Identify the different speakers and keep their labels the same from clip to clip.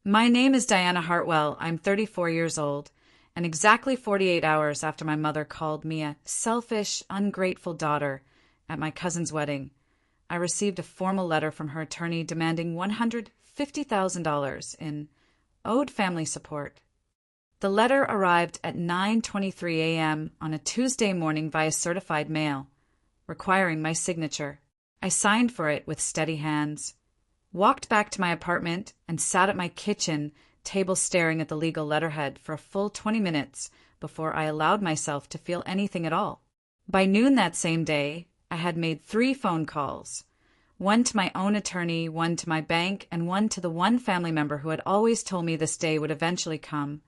Speaker 1: My name is Diana Hartwell. I'm 34 years old, and exactly 48 hours after my mother called me a selfish, ungrateful daughter at my cousin's wedding, I received a formal letter from her attorney demanding $150,000 in owed family support. The letter arrived at 9:23 a.m. on a Tuesday morning via certified mail, requiring my signature. I signed for it with steady hands, walked back to my apartment, and sat at my kitchen table staring at the legal letterhead for a full 20 minutes before I allowed myself to feel anything at all. By noon that same day, I had made 3 phone calls, one to my own attorney, one to my bank, and one to the one family member who had always told me this day would eventually come,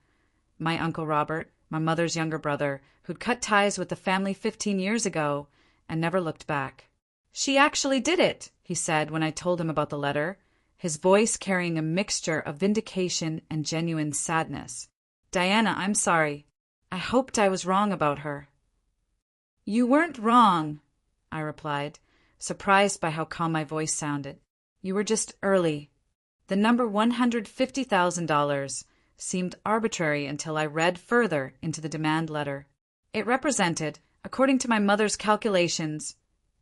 Speaker 1: my Uncle Robert, my mother's younger brother, who'd cut ties with the family 15 years ago and never looked back. "She actually did it," he said when I told him about the letter, his voice carrying a mixture of vindication and genuine sadness. "Diana, I'm sorry. I hoped I was wrong about her." "You weren't wrong," I replied, surprised by how calm my voice sounded. "You were just early." The number $150,000 seemed arbitrary until I read further into the demand letter. It represented, according to my mother's calculations,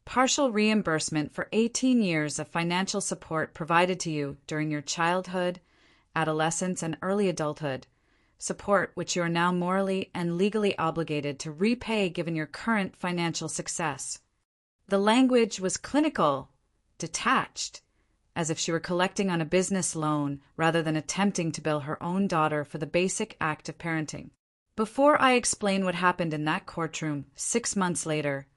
Speaker 1: partial reimbursement for 18 years of financial support provided to you during your childhood, adolescence, and early adulthood, support which you are now morally and legally obligated to repay given your current financial success. The language was clinical, detached, as if she were collecting on a business loan rather than attempting to bill her own daughter for the basic act of parenting. Before I explain what happened in that courtroom 6 months later,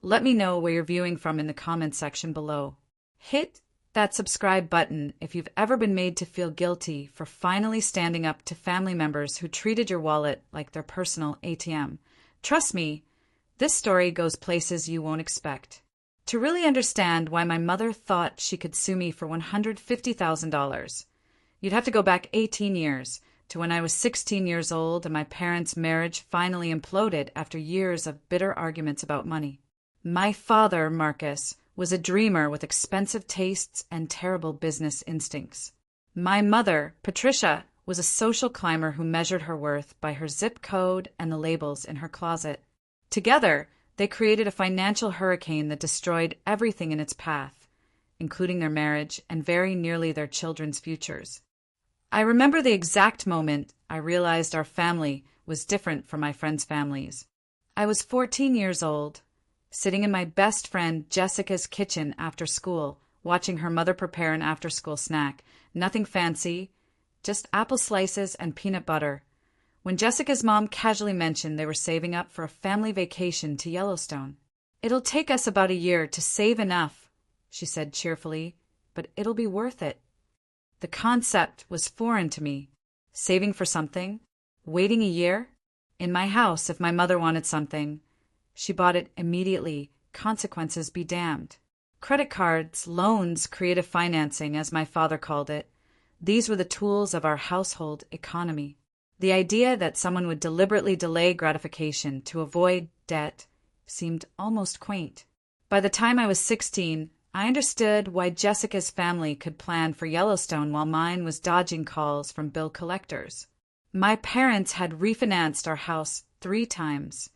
Speaker 1: let me know where you're viewing from in the comments section below. Hit that subscribe button if you've ever been made to feel guilty for finally standing up to family members who treated your wallet like their personal ATM. Trust me, this story goes places you won't expect. To really understand why my mother thought she could sue me for $150,000, you'd have to go back 18 years to when I was 16 years old and my parents' marriage finally imploded after years of bitter arguments about money. My father, Marcus, was a dreamer with expensive tastes and terrible business instincts. My mother, Patricia, was a social climber who measured her worth by her zip code and the labels in her closet. Together, they created a financial hurricane that destroyed everything in its path, including their marriage and very nearly their children's futures. I remember the exact moment I realized our family was different from my friends' families. I was 14 years old, sitting in my best friend Jessica's kitchen after school, watching her mother prepare an after-school snack. Nothing fancy, just apple slices and peanut butter, when Jessica's mom casually mentioned they were saving up for a family vacation to Yellowstone. "It'll take us about a year to save enough," she said cheerfully, "but it'll be worth it." The concept was foreign to me. Saving for something? Waiting a year? In my house, if my mother wanted something, she bought it immediately. Consequences be damned. Credit cards, loans, creative financing, as my father called it, these were the tools of our household economy. The idea that someone would deliberately delay gratification to avoid debt seemed almost quaint. By the time I was 16, I understood why Jessica's family could plan for Yellowstone while mine was dodging calls from bill collectors. My parents had refinanced our house 3 times,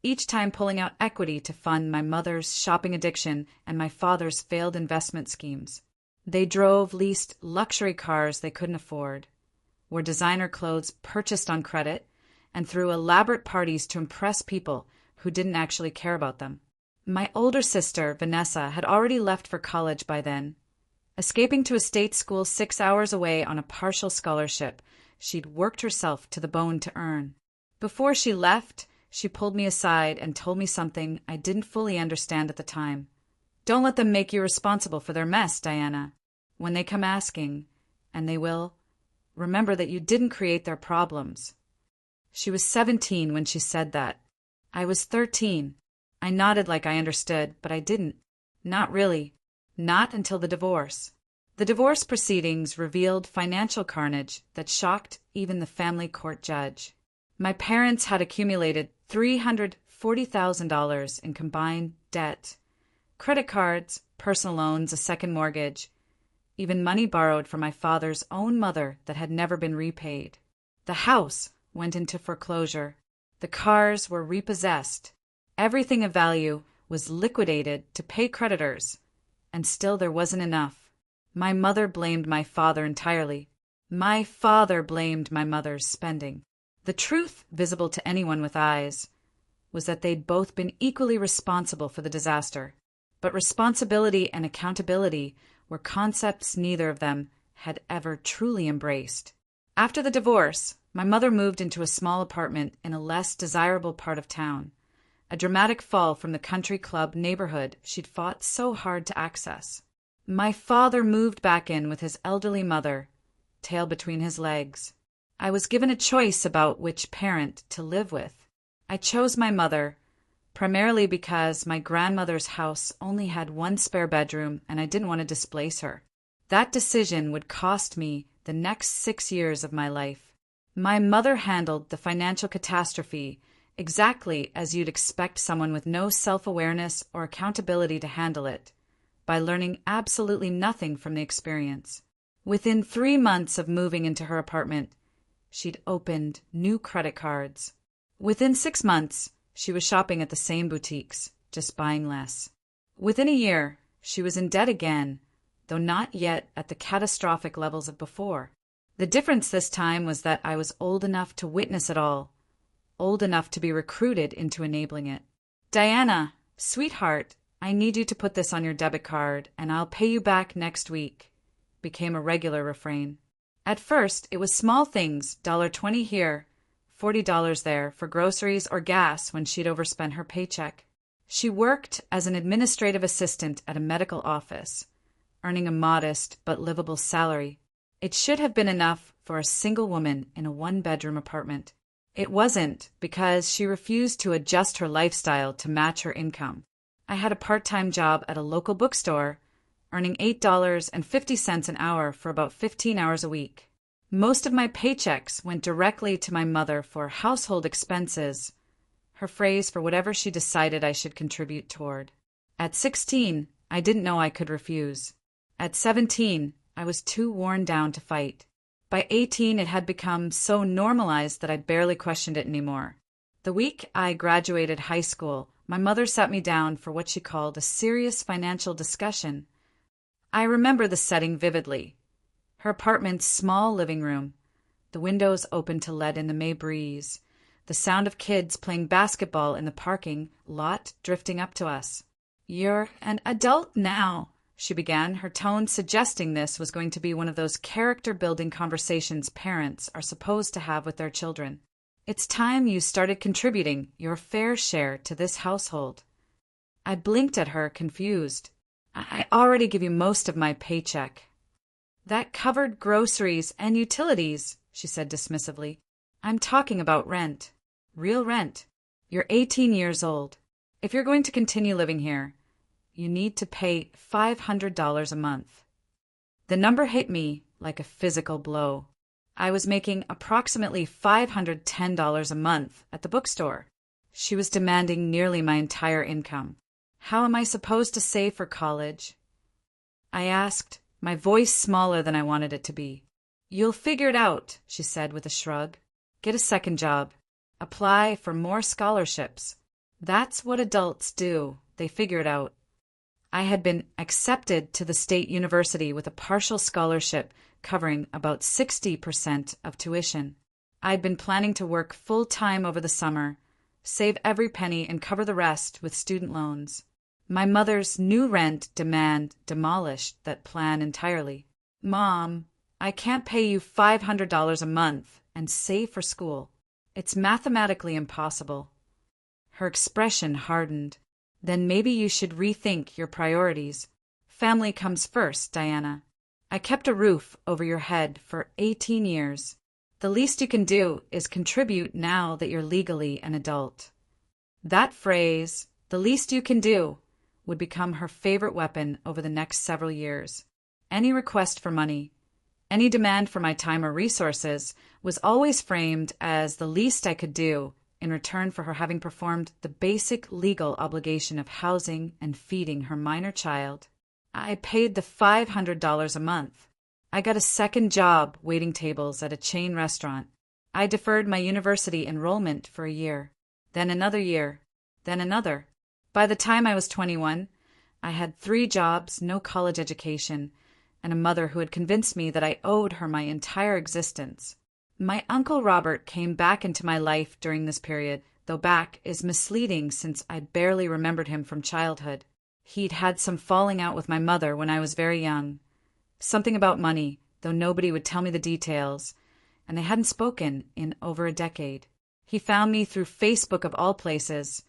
Speaker 1: each time pulling out equity to fund my mother's shopping addiction and my father's failed investment schemes. They leased luxury cars they couldn't afford, wore designer clothes purchased on credit, and threw elaborate parties to impress people who didn't actually care about them. My older sister, Vanessa, had already left for college by then. Escaping to a state school 6 hours away on a partial scholarship she'd worked herself to the bone to earn. Before she left, she pulled me aside and told me something I didn't fully understand at the time. "Don't let them make you responsible for their mess, Diana. When they come asking, and they will, remember that you didn't create their problems." She was 17 when she said that. I was 13. I nodded like I understood, but I didn't. Not really. Not until the divorce. The divorce proceedings revealed financial carnage that shocked even the family court judge. My parents had accumulated $340,000 in combined debt. Credit cards, personal loans, a second mortgage. even money borrowed from my father's own mother that had never been repaid. The house went into foreclosure. The cars were repossessed. Everything of value was liquidated to pay creditors, and still there wasn't enough. My mother blamed my father entirely. My father blamed my mother's spending. The truth, visible to anyone with eyes, was that they'd both been equally responsible for the disaster. But responsibility and accountability were concepts neither of them had ever truly embraced. After the divorce, my mother moved into a small apartment in a less desirable part of town, a dramatic fall from the country club neighborhood she'd fought so hard to access. My father moved back in with his elderly mother, tail between his legs. I was given a choice about which parent to live with. I chose my mother, primarily because my grandmother's house only had one spare bedroom and I didn't want to displace her. That decision would cost me the next 6 years of my life. My mother handled the financial catastrophe exactly as you'd expect someone with no self-awareness or accountability to handle it, by learning absolutely nothing from the experience. Within 3 months of moving into her apartment, she'd opened new credit cards. Within 6 months, she was shopping at the same boutiques, just buying less. Within a year, she was in debt again, though not yet at the catastrophic levels of before. The difference this time was that I was old enough to witness it all, old enough to be recruited into enabling it. "Diana, sweetheart, I need you to put this on your debit card, and I'll pay you back next week," became a regular refrain. At first, it was small things, $1.20 here, $40 there, for groceries or gas when she'd overspent her paycheck. She worked as an administrative assistant at a medical office, earning a modest but livable salary. It should have been enough for a single woman in a one-bedroom apartment. It wasn't, because she refused to adjust her lifestyle to match her income. I had a part-time job at a local bookstore, earning $8.50 an hour for about 15 hours a week. Most of my paychecks went directly to my mother for household expenses, her phrase for whatever she decided I should contribute toward. At 16, I didn't know I could refuse. At 17, I was too worn down to fight. By 18, it had become so normalized that I barely questioned it anymore. The week I graduated high school, my mother sat me down for what she called a serious financial discussion. I remember the setting vividly. Her apartment's small living room, the windows open to let in the May breeze, the sound of kids playing basketball in the parking lot drifting up to us. "You're an adult now," she began, her tone suggesting this was going to be one of those character-building conversations parents are supposed to have with their children. "It's time you started contributing your fair share to this household." I blinked at her, confused. "I already give you most of my paycheck." "That covered groceries and utilities," she said dismissively. "I'm talking about rent. Real rent. You're 18 years old. If you're going to continue living here, you need to pay $500 a month." The number hit me like a physical blow. I was making approximately $510 a month at the bookstore. She was demanding nearly my entire income. How am I supposed to save for college? I asked, my voice smaller than I wanted it to be. "You'll figure it out," she said with a shrug. "Get a second job. Apply for more scholarships. That's what adults do. They figure it out." I had been accepted to the state university with a partial scholarship covering about 60% of tuition. I'd been planning to work full-time over the summer, save every penny and cover the rest with student loans. My mother's new rent demand demolished that plan entirely. "Mom, I can't pay you $500 a month and save for school. It's mathematically impossible." Her expression hardened. "Then maybe you should rethink your priorities. Family comes first, Diana. I kept a roof over your head for 18 years. The least you can do is contribute now that you're legally an adult." That phrase, "the least you can do," would become her favorite weapon over the next several years. Any request for money, any demand for my time or resources, was always framed as the least I could do in return for her having performed the basic legal obligation of housing and feeding her minor child. I paid the $500 a month. I got a second job waiting tables at a chain restaurant. I deferred my university enrollment for a year, then another year, then another. By the time I was 21, I had 3 jobs, no college education, and a mother who had convinced me that I owed her my entire existence. My Uncle Robert came back into my life during this period, though back is misleading since I barely remembered him from childhood. He'd had some falling out with my mother when I was very young. Something about money, though nobody would tell me the details, and they hadn't spoken in over a decade. He found me through Facebook of all places,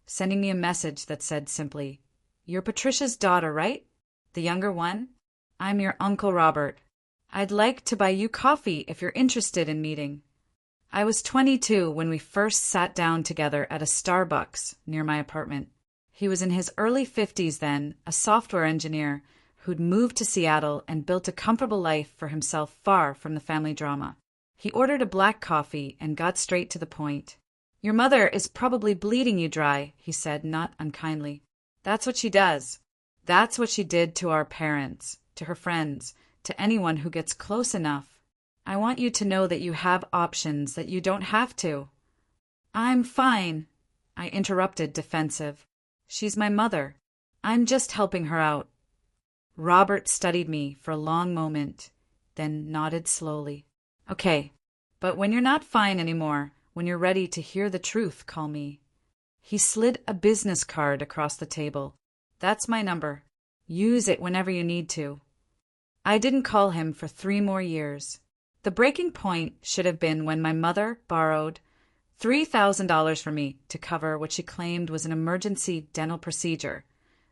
Speaker 1: sending me a message that said simply, "You're Patricia's daughter, right? The younger one? I'm your Uncle Robert. I'd like to buy you coffee if you're interested in meeting." I was 22 when we first sat down together at a Starbucks near my apartment. He was in his early 50s then, a software engineer who'd moved to Seattle and built a comfortable life for himself far from the family drama. He ordered a black coffee and got straight to the point. "Your mother is probably bleeding you dry," he said, not unkindly. "That's what she does. That's what she did to our parents, to her friends, to anyone who gets close enough. I want you to know that you have options, that you don't have to." "I'm fine," I interrupted, defensive. "She's my mother. I'm just helping her out." Robert studied me for a long moment, then nodded slowly. "Okay, but when you're not fine anymore, when you're ready to hear the truth, call me." He slid a business card across the table. "That's my number. Use it whenever you need to." I didn't call him for 3 more years. The breaking point should have been when my mother borrowed $3,000 from me to cover what she claimed was an emergency dental procedure,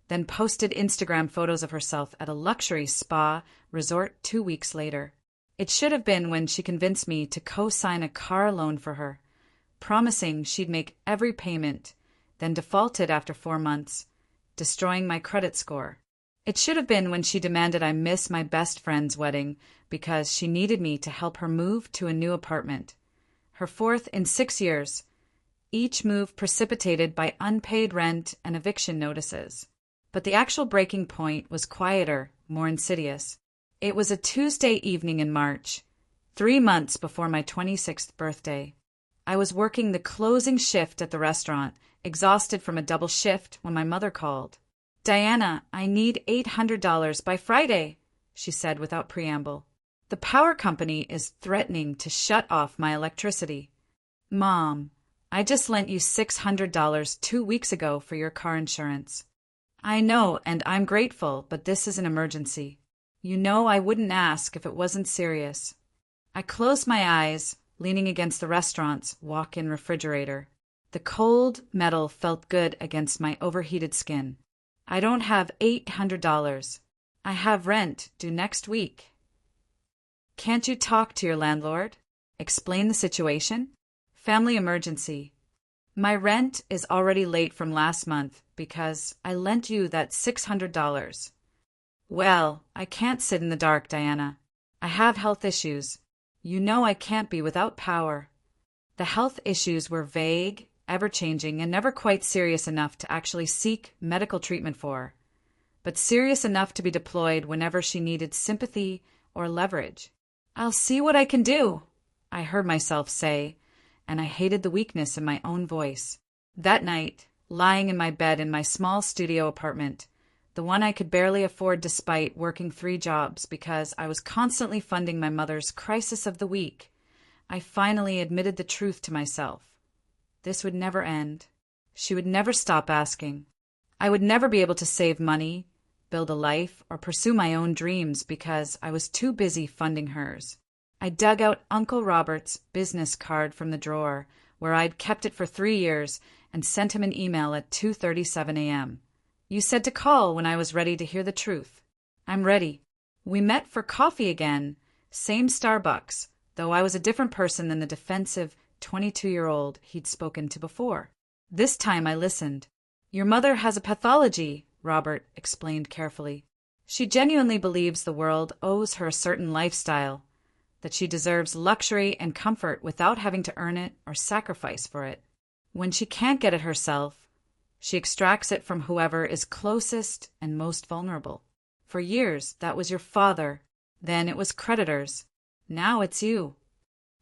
Speaker 1: then posted Instagram photos of herself at a luxury spa resort 2 weeks later. It should have been when she convinced me to co-sign a car loan for her, promising she'd make every payment, then defaulted after 4 months, destroying my credit score. It should have been when she demanded I miss my best friend's wedding because she needed me to help her move to a new apartment, her 4th in 6 years, each move precipitated by unpaid rent and eviction notices. But the actual breaking point was quieter, more insidious. It was a Tuesday evening in March, 3 months before my 26th birthday. I was working the closing shift at the restaurant, exhausted from a double shift, when my mother called. "Diana, I need $800 by Friday," she said without preamble. "The power company is threatening to shut off my electricity." "Mom, I just lent you $600 2 weeks ago for your car insurance." "I know, and I'm grateful, but this is an emergency. You know I wouldn't ask if it wasn't serious." I closed my eyes, leaning against the restaurant's walk-in refrigerator. The cold metal felt good against my overheated skin. "I don't have $800. I have rent due next week." "Can't you talk to your landlord? Explain the situation?" "Family emergency. My rent is already late from last month because I lent you that $600. "Well, I can't sit in the dark, Diana. I have health issues. You know I can't be without power." The health issues were vague, ever-changing, and never quite serious enough to actually seek medical treatment for, but serious enough to be deployed whenever she needed sympathy or leverage. "I'll see what I can do," I heard myself say, and I hated the weakness in my own voice. That night, lying in my bed in my small studio apartment, the one I could barely afford despite working 3 jobs because I was constantly funding my mother's crisis of the week, I finally admitted the truth to myself. This would never end. She would never stop asking. I would never be able to save money, build a life, or pursue my own dreams because I was too busy funding hers. I dug out Uncle Robert's business card from the drawer, where I'd kept it for 3 years, and sent him an email at 2:37 a.m. "You said to call when I was ready to hear the truth. I'm ready." We met for coffee again, same Starbucks, though I was a different person than the defensive 22-year-old he'd spoken to before. This time I listened. "Your mother has a pathology," Robert explained carefully. "She genuinely believes the world owes her a certain lifestyle, that she deserves luxury and comfort without having to earn it or sacrifice for it. When she can't get it herself, she extracts it from whoever is closest and most vulnerable. For years, that was your father. Then it was creditors. Now it's you."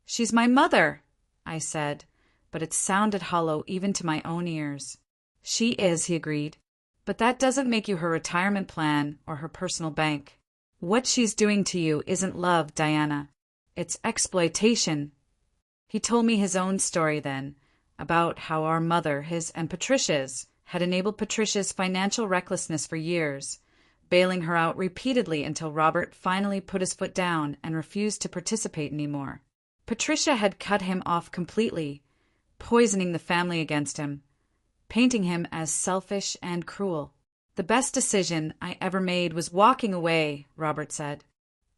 Speaker 1: "She's my mother," I said, but it sounded hollow even to my own ears. "She is," he agreed, "but that doesn't make you her retirement plan or her personal bank. What she's doing to you isn't love, Diana. It's exploitation." He told me his own story then, about how our mother, his and Patricia's, had enabled Patricia's financial recklessness for years, bailing her out repeatedly until Robert finally put his foot down and refused to participate anymore. Patricia had cut him off completely, poisoning the family against him, painting him as selfish and cruel. "The best decision I ever made was walking away," Robert said.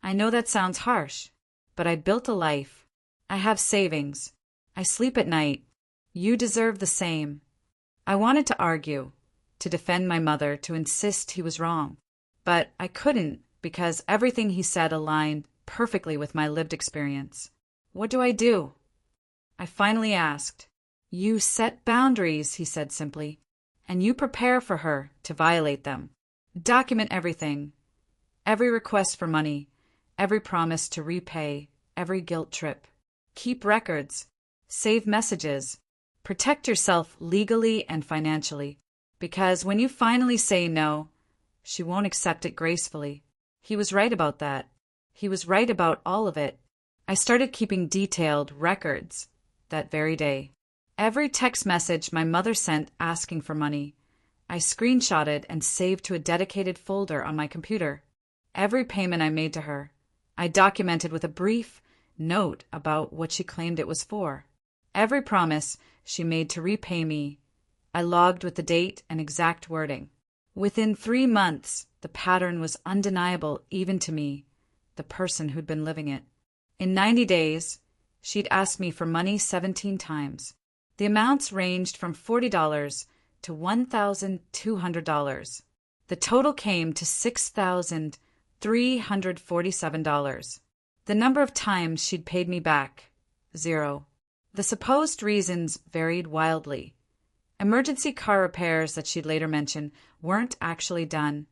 Speaker 1: "I know that sounds harsh, but I built a life. I have savings. I sleep at night. You deserve the same." I wanted to argue, to defend my mother, to insist he was wrong. But I couldn't because everything he said aligned perfectly with my lived experience. "What do I do?" I finally asked. "You set boundaries," he said simply, "and you prepare for her to violate them. Document everything, every request for money, every promise to repay, every guilt trip. Keep records, save messages, protect yourself legally and financially, because when you finally say no, she won't accept it gracefully." He was right about that. He was right about all of it. I started keeping detailed records that very day. Every text message my mother sent asking for money, I screenshotted and saved to a dedicated folder on my computer. Every payment I made to her, I documented with a brief note about what she claimed it was for. Every promise she made to repay me, I logged with the date and exact wording. Within 3 months, the pattern was undeniable even to me, the person who'd been living it. In 90 days, she'd asked me for money 17 times. The amounts ranged from $40 to $1,200. The total came to $6,347. The number of times she'd paid me back, 0. The supposed reasons varied wildly. Emergency car repairs that she'd later mention weren't actually done,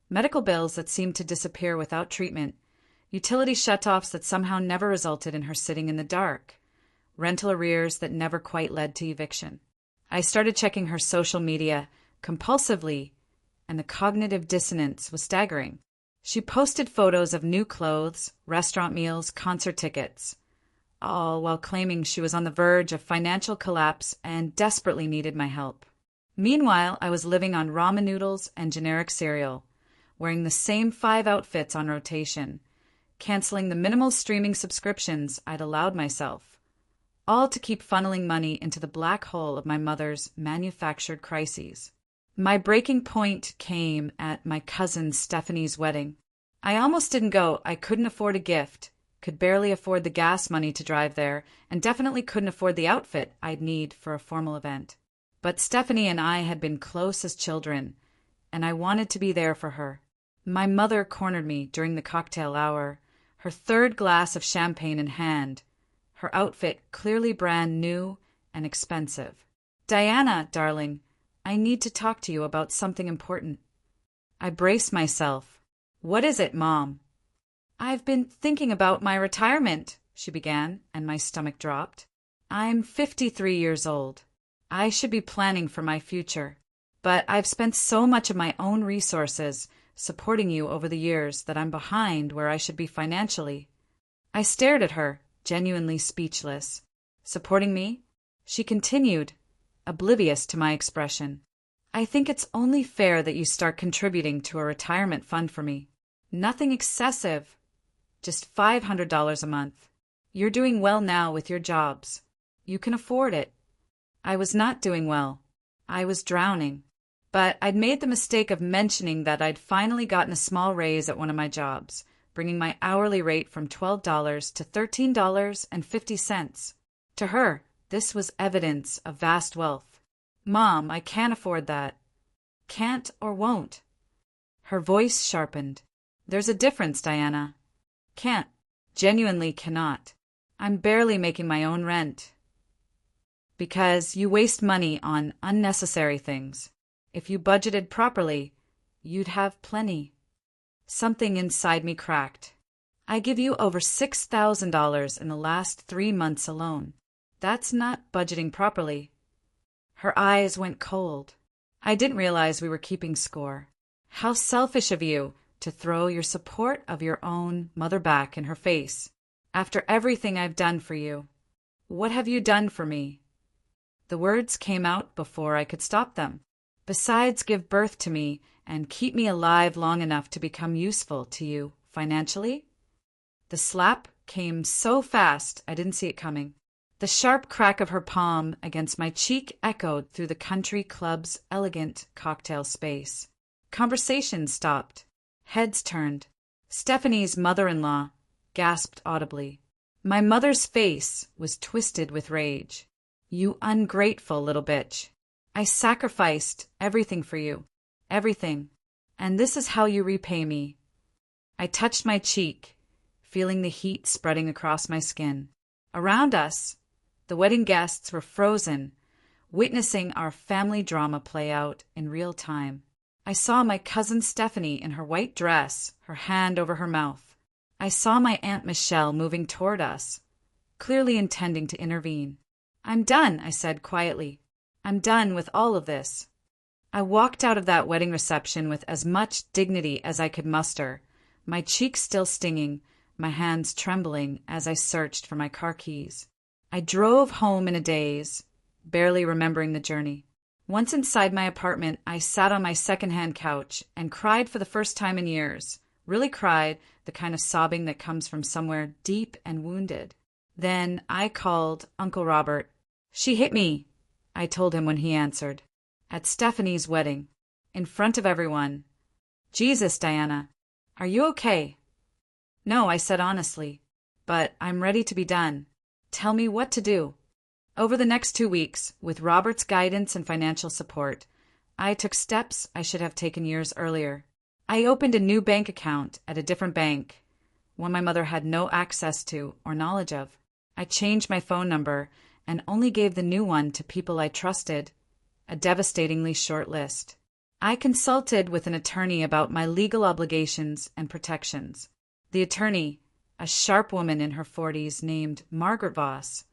Speaker 1: medical bills that seemed to disappear without treatment, utility shutoffs that somehow never resulted in her sitting in the dark, rental arrears that never quite led to eviction. I started checking her social media compulsively, and the cognitive dissonance was staggering. She posted photos of new clothes, restaurant meals, concert tickets, all while claiming she was on the verge of financial collapse and desperately needed my help. Meanwhile, I was living on ramen noodles and generic cereal, wearing the same 5 outfits on rotation, canceling the minimal streaming subscriptions I'd allowed myself, all to keep funneling money into the black hole of my mother's manufactured crises. My breaking point came at my cousin Stephanie's wedding. I almost didn't go. I couldn't afford a gift, could barely afford the gas money to drive there, and definitely couldn't afford the outfit I'd need for a formal event. But Stephanie and I had been close as children, and I wanted to be there for her. My mother cornered me during the cocktail hour, her 3rd glass of champagne in hand, her outfit clearly brand new and expensive. "Diana, darling, I need to talk to you about something important." I braced myself. "What is it, Mom?" "I've been thinking about my retirement," she began, and my stomach dropped. "I'm 53 years old. I should be planning for my future, but I've spent so much of my own resources supporting you over the years that I'm behind where I should be financially." I stared at her, genuinely speechless. "Supporting me?" She continued, oblivious to my expression. "I think it's only fair that you start contributing to a retirement fund for me. Nothing excessive, just $500 a month. You're doing well now with your jobs. You can afford it." I was not doing well. I was drowning. But I'd made the mistake of mentioning that I'd finally gotten a small raise at one of my jobs, bringing my hourly rate from $12 to $13.50. To her, this was evidence of vast wealth. "Mom, I can't afford that." "Can't or won't?" Her voice sharpened. "There's a difference, Diana. Can't. Genuinely cannot. I'm barely making my own rent. Because you waste money on unnecessary things. If you budgeted properly, you'd have plenty." Something inside me cracked. I give you over $6,000 in the last 3 months alone. That's not budgeting properly. Her eyes went cold. I didn't realize we were keeping score. How selfish of you to throw your support of your own mother back in her face. After everything I've done for you, what have you done for me? The words came out before I could stop them. Besides give birth to me and keep me alive long enough to become useful to you financially? The slap came so fast I didn't see it coming. The sharp crack of her palm against my cheek echoed through the country club's elegant cocktail space. Conversation stopped. Heads turned. Stephanie's mother-in-law gasped audibly. My mother's face was twisted with rage. You ungrateful little bitch. I sacrificed everything for you. Everything. And this is how you repay me. I touched my cheek, feeling the heat spreading across my skin. Around us, the wedding guests were frozen, witnessing our family drama play out in real time. I saw my cousin Stephanie in her white dress, her hand over her mouth. I saw my Aunt Michelle moving toward us, clearly intending to intervene. I'm done, I said quietly. I'm done with all of this. I walked out of that wedding reception with as much dignity as I could muster, my cheeks still stinging, my hands trembling as I searched for my car keys. I drove home in a daze, barely remembering the journey. Once inside my apartment, I sat on my secondhand couch and cried for the first time in years. Really cried, the kind of sobbing that comes from somewhere deep and wounded. Then I called Uncle Robert. She hit me, I told him when he answered. At Stephanie's wedding. In front of everyone. Jesus, Diana. Are you okay? No, I said honestly. But I'm ready to be done. Tell me what to do. Over the next 2 weeks, with Robert's guidance and financial support, I took steps I should have taken years earlier. I opened a new bank account at a different bank, one my mother had no access to or knowledge of. I changed my phone number and only gave the new one to people I trusted, a devastatingly short list. I consulted with an attorney about my legal obligations and protections. The attorney, a sharp woman in her 40s named Margaret Voss,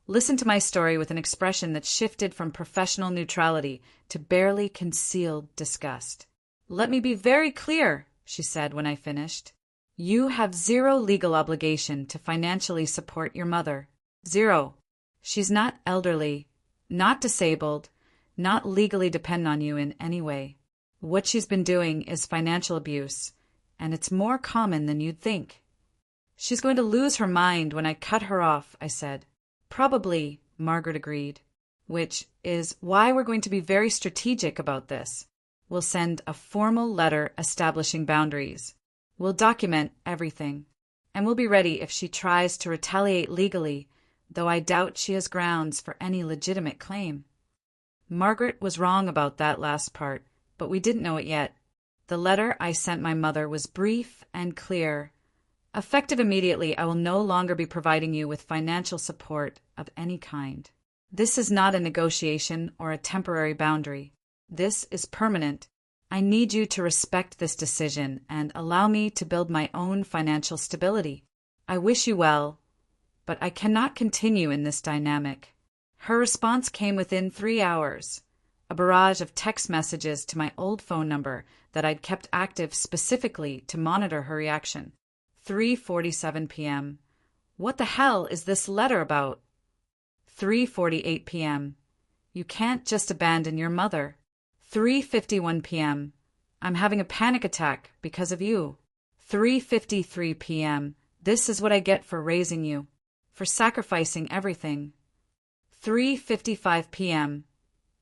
Speaker 1: listened to my story with an expression that shifted from professional neutrality to barely concealed disgust. Let me be very clear, she said when I finished. You have zero legal obligation to financially support your mother. Zero. She's not elderly, not disabled, not legally dependent on you in any way. What she's been doing is financial abuse, and it's more common than you'd think. She's going to lose her mind when I cut her off, I said. Probably, Margaret agreed, which is why we're going to be very strategic about this. We'll send a formal letter establishing boundaries. We'll document everything, and we'll be ready if she tries to retaliate legally, though I doubt she has grounds for any legitimate claim. Margaret was wrong about that last part, but we didn't know it yet. The letter I sent my mother was brief and clear. Effective immediately, I will no longer be providing you with financial support of any kind. This is not a negotiation or a temporary boundary. This is permanent. I need you to respect this decision and allow me to build my own financial stability. I wish you well, but I cannot continue in this dynamic. Her response came within 3 hours, a barrage of text messages to my old phone number that I'd kept active specifically to monitor her reaction. 3:47 p.m. What the hell is this letter about? 3:48 p.m. You can't just abandon your mother. 3:51 p.m. I'm having a panic attack because of you. 3:53 p.m. This is what I get for raising you, for sacrificing everything. 3:55 p.m.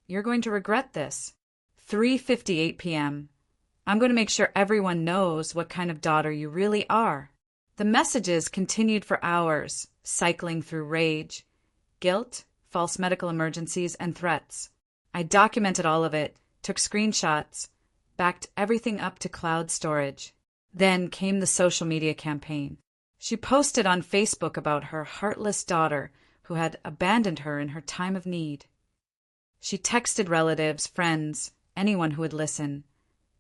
Speaker 1: You're going to regret this. 3:58 p.m. I'm going to make sure everyone knows what kind of daughter you really are. The messages continued for hours, cycling through rage, guilt, false medical emergencies, and threats. I documented all of it, took screenshots, backed everything up to cloud storage. Then came the social media campaign. She posted on Facebook about her heartless daughter who had abandoned her in her time of need. She texted relatives, friends, anyone who would listen,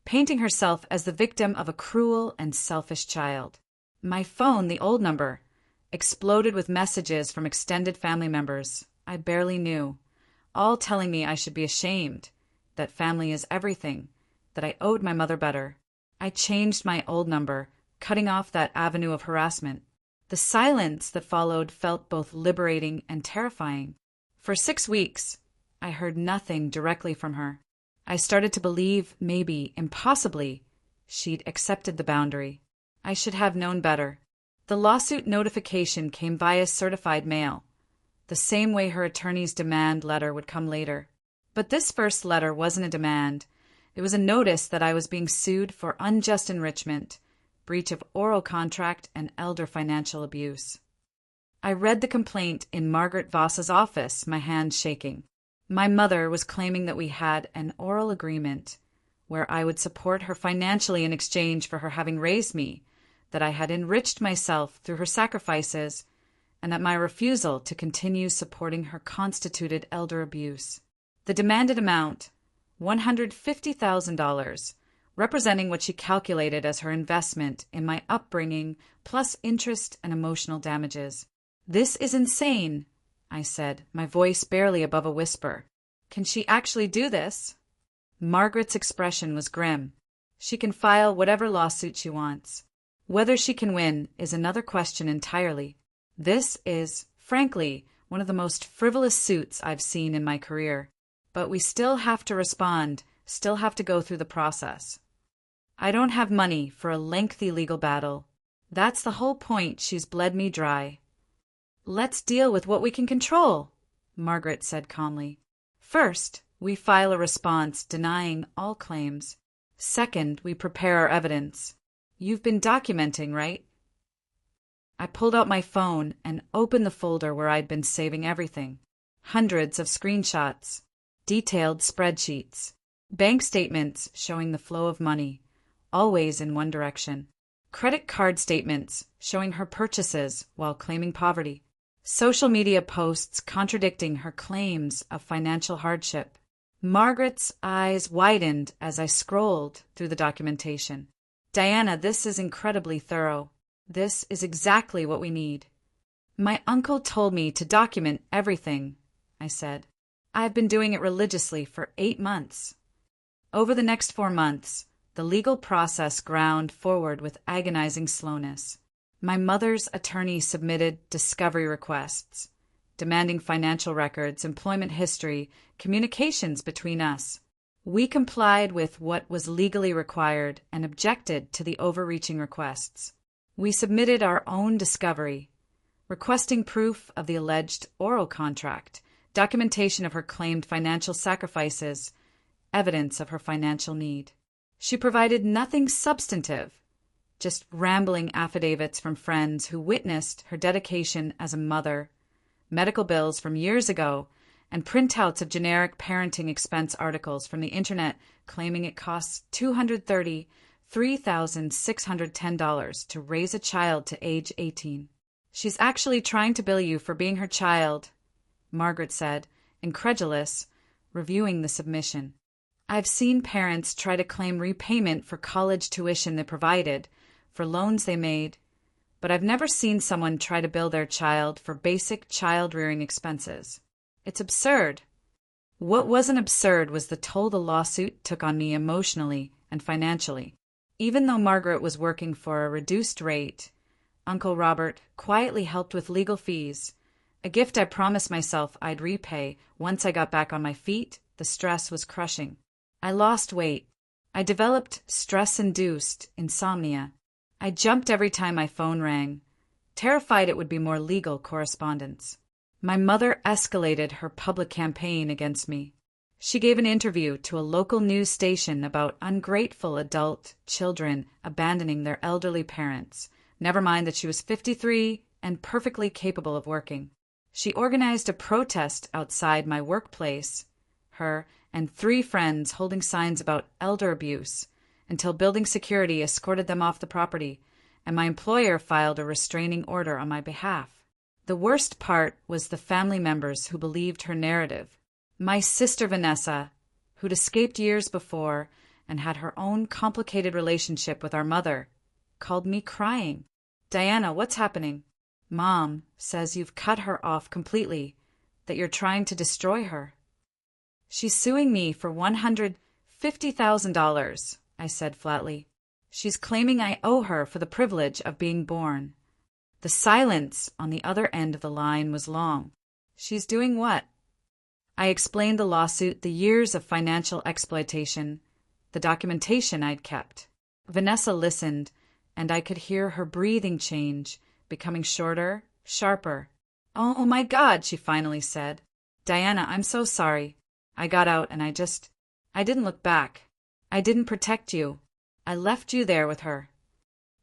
Speaker 1: painting herself as the victim of a cruel and selfish child. My phone, the old number, exploded with messages from extended family members I barely knew, all telling me I should be ashamed, that family is everything, that I owed my mother better. I changed my old number, cutting off that avenue of harassment. The silence that followed felt both liberating and terrifying. For 6 weeks, I heard nothing directly from her. I started to believe, maybe, impossibly, she'd accepted the boundary. I should have known better. The lawsuit notification came via certified mail, the same way her attorney's demand letter would come later. But this first letter wasn't a demand. It was a notice that I was being sued for unjust enrichment, breach of oral contract, and elder financial abuse. I read the complaint in Margaret Voss's office, my hands shaking. My mother was claiming that we had an oral agreement where I would support her financially in exchange for her having raised me, that I had enriched myself through her sacrifices, and that my refusal to continue supporting her constituted elder abuse. The demanded amount, $150,000, representing what she calculated as her investment in my upbringing, plus interest and emotional damages. "This is insane," I said, my voice barely above a whisper. "Can she actually do this?" Margaret's expression was grim. "She can file whatever lawsuit she wants. Whether she can win is another question entirely. This is, frankly, one of the most frivolous suits I've seen in my career. But we still have to respond, still have to go through the process. I don't have money for a lengthy legal battle. That's the whole point. She's bled me dry." "Let's deal with what we can control," Margaret said calmly. "First, we file a response denying all claims. Second, we prepare our evidence. You've been documenting, right?" I pulled out my phone and opened the folder where I'd been saving everything. Hundreds of screenshots, detailed spreadsheets, bank statements showing the flow of money, always in one direction. Credit card statements showing her purchases while claiming poverty. Social media posts contradicting her claims of financial hardship. Margaret's eyes widened as I scrolled through the documentation. "Diana, this is incredibly thorough. This is exactly what we need." "My uncle told me to document everything," I said. "I've been doing it religiously for 8 months." Over the next 4 months, the legal process ground forward with agonizing slowness. My mother's attorney submitted discovery requests, demanding financial records, employment history, communications between us. We complied with what was legally required and objected to the overreaching requests. We submitted our own discovery, requesting proof of the alleged oral contract, documentation of her claimed financial sacrifices, evidence of her financial need. She provided nothing substantive, just rambling affidavits from friends who witnessed her dedication as a mother, medical bills from years ago, and printouts of generic parenting expense articles from the internet claiming it costs $3,610 to raise a child to age 18. "She's actually trying to bill you for being her child," Margaret said, incredulous, reviewing the submission. "I've seen parents try to claim repayment for college tuition they provided, for loans they made, but I've never seen someone try to bill their child for basic child-rearing expenses. It's absurd." What wasn't absurd was the toll the lawsuit took on me emotionally and financially. Even though Margaret was working for a reduced rate, Uncle Robert quietly helped with legal fees, a gift I promised myself I'd repay once I got back on my feet. The stress was crushing. I lost weight. I developed stress-induced insomnia. I jumped every time my phone rang, terrified it would be more legal correspondence. My mother escalated her public campaign against me. She gave an interview to a local news station about ungrateful adult children abandoning their elderly parents, never mind that she was 53 and perfectly capable of working. She organized a protest outside my workplace, her and 3 friends holding signs about elder abuse, until building security escorted them off the property, and my employer filed a restraining order on my behalf. The worst part was the family members who believed her narrative. My sister Vanessa, who'd escaped years before and had her own complicated relationship with our mother, called me crying. "Diana, what's happening?" "Mom says you've cut her off completely, that you're trying to destroy her." "She's suing me for $150,000, I said flatly. "She's claiming I owe her for the privilege of being born." The silence on the other end of the line was long. "She's doing what?" I explained the lawsuit, the years of financial exploitation, the documentation I'd kept. Vanessa listened, and I could hear her breathing change, becoming shorter, sharper. Oh my God," she finally said. "Diana, I'm so sorry. I got out and I didn't look back. I didn't protect you. I left you there with her."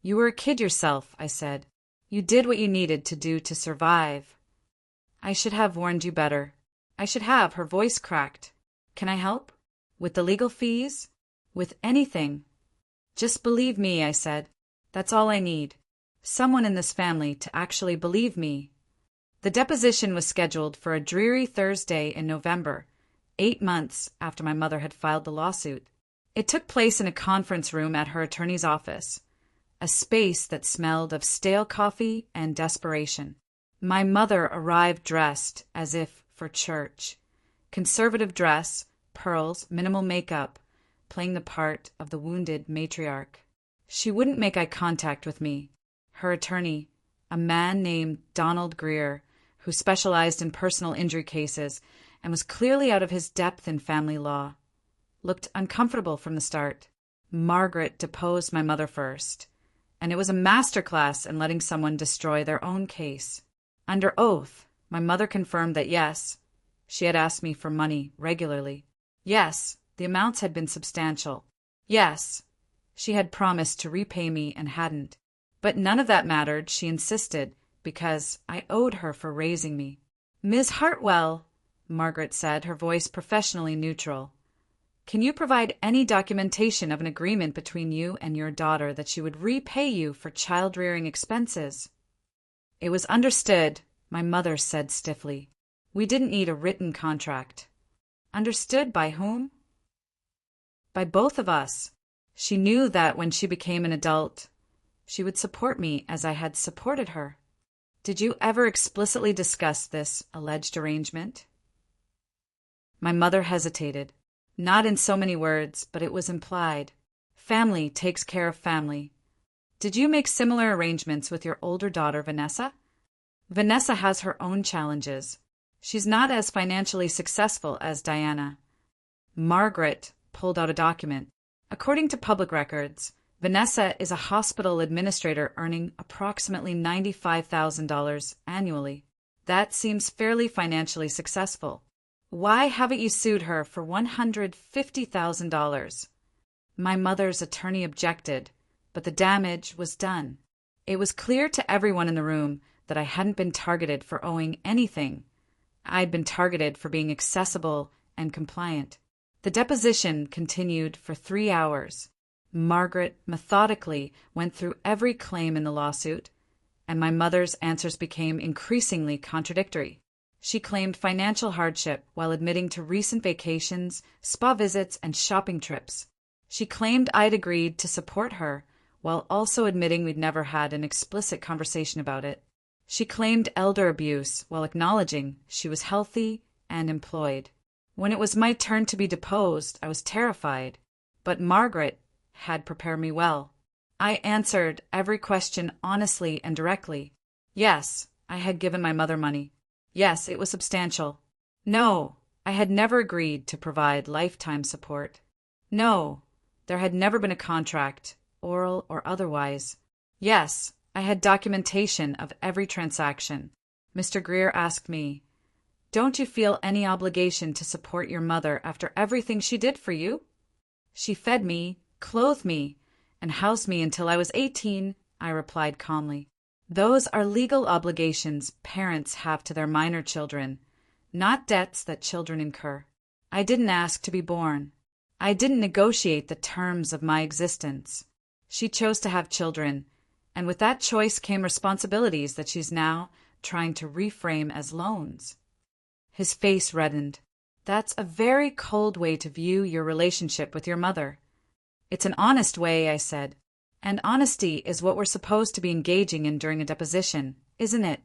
Speaker 1: "You were a kid yourself," I said. "You did what you needed to do to survive." "I should have warned you better. I should have." Her voice cracked. "Can I help? With the legal fees? With anything?" "Just believe me," I said. "That's all I need. Someone in this family to actually believe me." The deposition was scheduled for a dreary Thursday in November, 8 months after my mother had filed the lawsuit. It took place in a conference room at her attorney's office, a space that smelled of stale coffee and desperation. My mother arrived dressed as if for church. Conservative dress, pearls, minimal makeup, playing the part of the wounded matriarch. She wouldn't make eye contact with me. Her attorney, a man named Donald Greer, who specialized in personal injury cases and was clearly out of his depth in family law, looked uncomfortable from the start. Margaret deposed my mother first, and it was a masterclass in letting someone destroy their own case. Under oath, my mother confirmed that yes, she had asked me for money regularly. Yes, the amounts had been substantial. Yes, she had promised to repay me and hadn't. But none of that mattered, she insisted, because I owed her for raising me. "Ms. Hartwell," Margaret said, her voice professionally neutral, "can you provide any documentation of an agreement between you and your daughter that she would repay you for child-rearing expenses?" "It was understood," my mother said stiffly. "We didn't need a written contract." "Understood by whom?" "By both of us. She knew that when she became an adult, she would support me as I had supported her." "Did you ever explicitly discuss this alleged arrangement?" My mother hesitated. "Not in so many words, but it was implied. Family takes care of family." "Did you make similar arrangements with your older daughter, Vanessa?" "Vanessa has her own challenges. She's not as financially successful as Diana." Margaret pulled out a document. "According to public records, Vanessa is a hospital administrator earning approximately $95,000 annually. That seems fairly financially successful. Why haven't you sued her for $150,000? My mother's attorney objected, but the damage was done. It was clear to everyone in the room that I hadn't been targeted for owing anything. I'd been targeted for being accessible and compliant. The deposition continued for 3 hours. Margaret methodically went through every claim in the lawsuit, and my mother's answers became increasingly contradictory. She claimed financial hardship while admitting to recent vacations, spa visits, and shopping trips. She claimed I'd agreed to support her while also admitting we'd never had an explicit conversation about it. She claimed elder abuse while acknowledging she was healthy and employed. When it was my turn to be deposed, I was terrified, but Margaret had prepared me well. I answered every question honestly and directly. Yes, I had given my mother money. Yes, it was substantial. No, I had never agreed to provide lifetime support. No, there had never been a contract, oral or otherwise. Yes, I had documentation of every transaction. Mr. Greer asked me, "Don't you feel any obligation to support your mother after everything she did for you?" "She fed me, clothed me, and housed me until I was 18, I replied calmly. "Those are legal obligations parents have to their minor children, not debts that children incur. I didn't ask to be born. I didn't negotiate the terms of my existence. She chose to have children, and with that choice came responsibilities that she's now trying to reframe as loans." His face reddened. "That's a very cold way to view your relationship with your mother. It's an honest way, I said. And honesty is what we're supposed to be engaging in during a deposition, isn't it?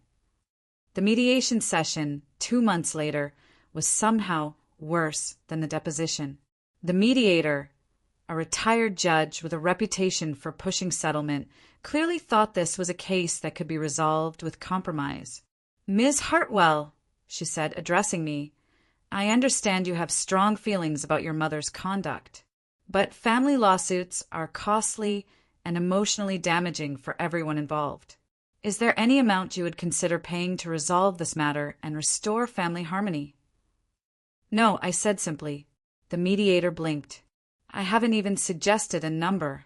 Speaker 1: The mediation session, 2 months later, was somehow worse than the deposition. The mediator, a retired judge with a reputation for pushing settlement, clearly thought this was a case that could be resolved with compromise. "Ms. Hartwell," she said, addressing me, "I understand you have strong feelings about your mother's conduct, but family lawsuits are costly and emotionally damaging for everyone involved. Is there any amount you would consider paying to resolve this matter and restore family harmony?" "No," I said simply. The mediator blinked. "I haven't even suggested a number."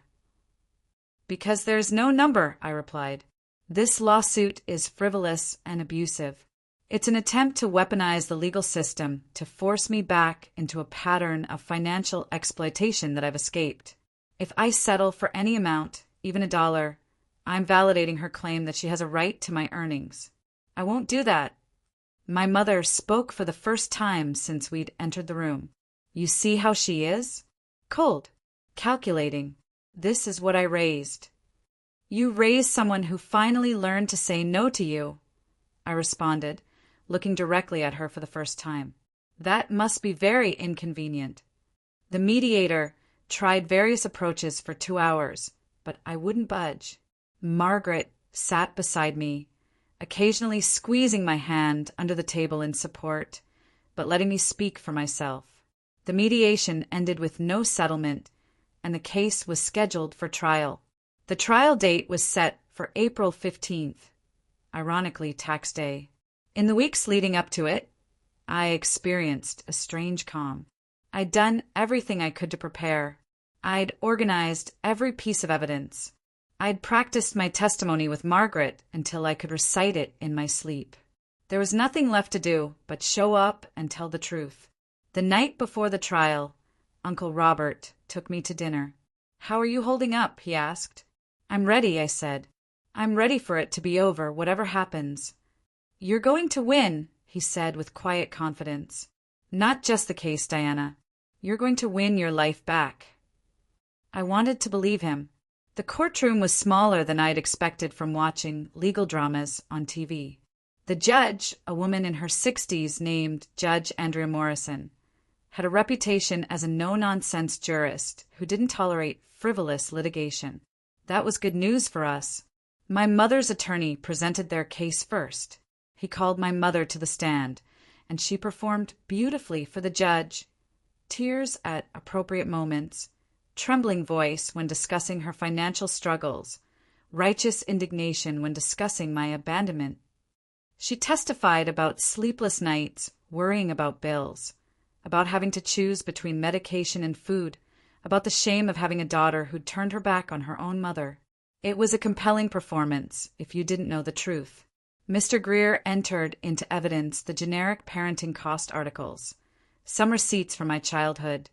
Speaker 1: "Because there's no number," I replied. "This lawsuit is frivolous and abusive. It's an attempt to weaponize the legal system to force me back into a pattern of financial exploitation that I've escaped. If I settle for any amount, even $1, I'm validating her claim that she has a right to my earnings. I won't do that." My mother spoke for the first time since we'd entered the room. "You see how she is? Cold, calculating. This is what I raised." "You raised someone who finally learned to say no to you," I responded, looking directly at her for the first time. "That must be very inconvenient." The mediator tried various approaches for 2 hours, but I wouldn't budge. Margaret sat beside me, occasionally squeezing my hand under the table in support, but letting me speak for myself. The mediation ended with no settlement, and the case was scheduled for trial. The trial date was set for April 15th, ironically tax day. In the weeks leading up to it, I experienced a strange calm. I'd done everything I could to prepare. I'd organized every piece of evidence. I'd practiced my testimony with Margaret until I could recite it in my sleep. There was nothing left to do but show up and tell the truth. The night before the trial, Uncle Robert took me to dinner. "How are you holding up?" he asked. "I'm ready," I said. "I'm ready for it to be over, whatever happens." "You're going to win," he said with quiet confidence. "Not just the case, Diana. You're going to win your life back." I wanted to believe him. The courtroom was smaller than I'd expected from watching legal dramas on TV. The judge, a woman in her 60s named Judge Andrea Morrison, had a reputation as a no-nonsense jurist who didn't tolerate frivolous litigation. That was good news for us. My mother's attorney presented their case first. He called my mother to the stand, and she performed beautifully for the judge. Tears at appropriate moments, trembling voice when discussing her financial struggles, righteous indignation when discussing my abandonment. She testified about sleepless nights, worrying about bills, about having to choose between medication and food, about the shame of having a daughter who'd turned her back on her own mother. It was a compelling performance, if you didn't know the truth. Mr. Greer entered into evidence the generic parenting cost articles, some receipts from my childhood,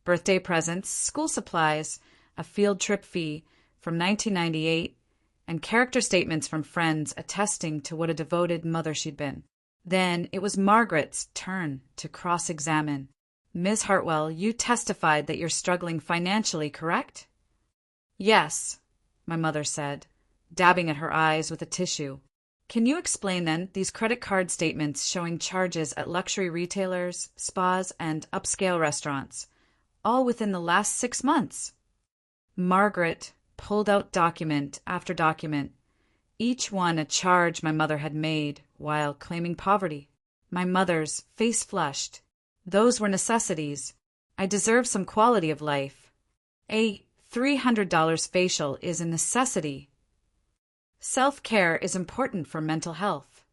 Speaker 1: birthday presents, school supplies, a field trip fee from 1998, and character statements from friends attesting to what a devoted mother she'd been. Then it was Margaret's turn to cross-examine. "Ms. Hartwell, you testified that you're struggling financially, correct?" "Yes," my mother said, dabbing at her eyes with a tissue. "Can you explain, then, these credit card statements showing charges at luxury retailers, spas, and upscale restaurants, all within the last 6 months?" Margaret pulled out document after document, each one a charge my mother had made while claiming poverty. My mother's face flushed. Those were necessities. I deserve some quality of life. A $300 facial is a necessity. Self-care is important for mental health.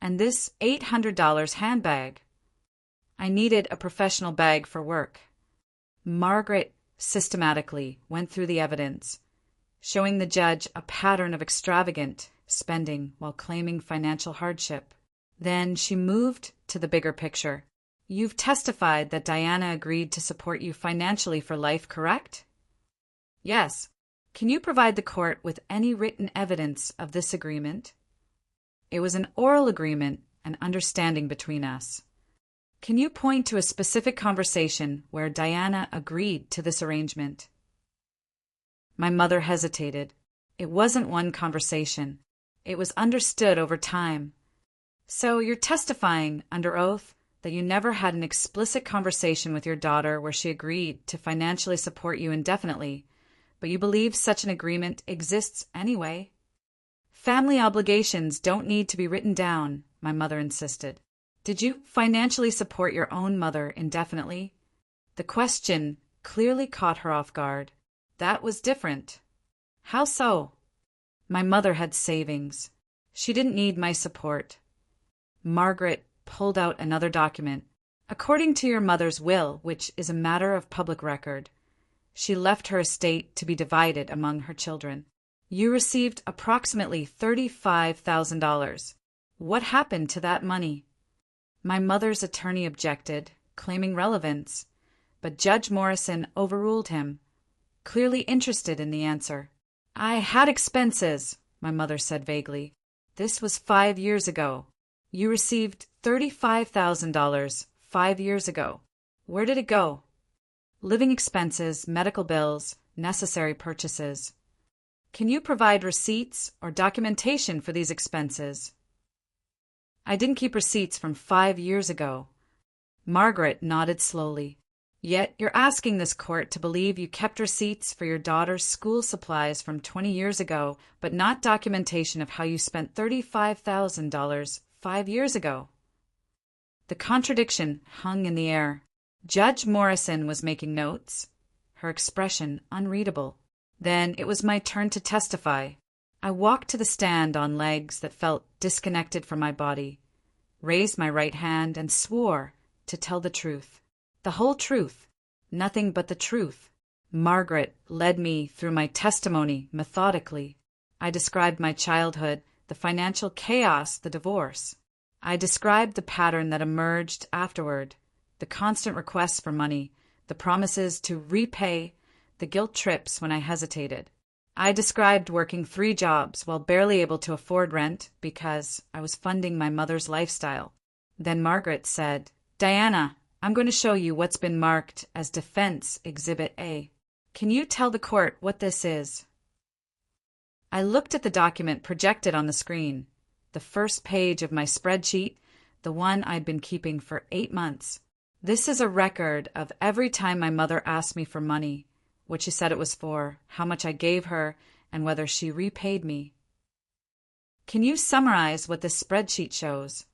Speaker 1: And this $800 handbag. I needed a professional bag for work. Margaret systematically went through the evidence, showing the judge a pattern of extravagant spending while claiming financial hardship. Then she moved to the bigger picture. "You've testified that Diana agreed to support you financially for life, correct?" "Yes." "Can you provide the court with any written evidence of this agreement?" "It was an oral agreement and understanding between us." "Can you point to a specific conversation where Diana agreed to this arrangement?" My mother hesitated. It wasn't one conversation. It was understood over time. So you're testifying, under oath, that you never had an explicit conversation with your daughter where she agreed to financially support you indefinitely, but you believe such an agreement exists anyway? Family obligations don't need to be written down, my mother insisted. Did you financially support your own mother indefinitely? The question clearly caught her off guard. That was different. How so? My mother had savings. She didn't need my support. Margaret pulled out another document. According to your mother's will, which is a matter of public record, she left her estate to be divided among her children. You received approximately $35,000. What happened to that money? My mother's attorney objected, claiming relevance, but Judge Morrison overruled him, clearly interested in the answer. I had expenses, my mother said vaguely. This was 5 years ago. You received $35,000 5 years ago. Where did it go? Living expenses, medical bills, necessary purchases. Can you provide receipts or documentation for these expenses? I didn't keep receipts from 5 years ago. Margaret nodded slowly. Yet you're asking this court to believe you kept receipts for your daughter's school supplies from 20 years ago, but not documentation of how you spent $35,000 5 years ago. The contradiction hung in the air. Judge Morrison was making notes, her expression unreadable. Then it was my turn to testify. I walked to the stand on legs that felt disconnected from my body, raised my right hand, and swore to tell the truth. The whole truth, nothing but the truth. Margaret led me through my testimony methodically. I described my childhood, the financial chaos, the divorce. I described the pattern that emerged afterward, the constant requests for money, the promises to repay, the guilt trips when I hesitated. I described working 3 jobs while barely able to afford rent because I was funding my mother's lifestyle. Then Margaret said, "Diana, I'm going to show you what's been marked as Defense Exhibit A. Can you tell the court what this is?" I looked at the document projected on the screen, the first page of my spreadsheet, the one I'd been keeping for 8 months. This is a record of every time my mother asked me for money, what she said it was for, how much I gave her, and whether she repaid me. Can you summarize what this spreadsheet shows?